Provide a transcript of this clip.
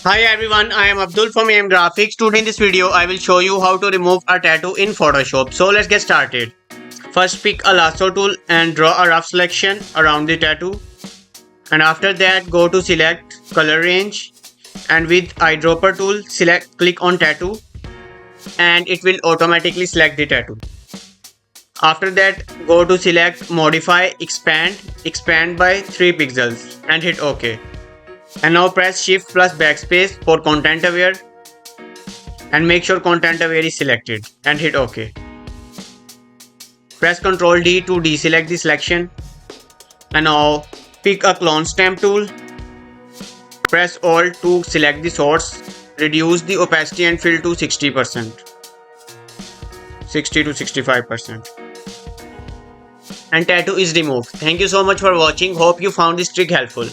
Hi everyone, I am Abdul from AM Graphix. Today in this video, I will show you how to remove a tattoo in Photoshop. So let's get started. First pick a lasso tool and draw a rough selection around the tattoo. And after that, go to select color range and with eyedropper tool, click on tattoo and it will automatically select the tattoo. After that, go to select modify, expand by 3 pixels and hit OK. And now press shift plus backspace for content aware and make sure content aware is selected and hit OK. Press Ctrl D to deselect the selection and now pick a clone stamp tool. Press Alt to select the source. Reduce the opacity and fill to 60%. 60 to 65%. And tattoo is removed. Thank you so much for watching. Hope you found this trick helpful.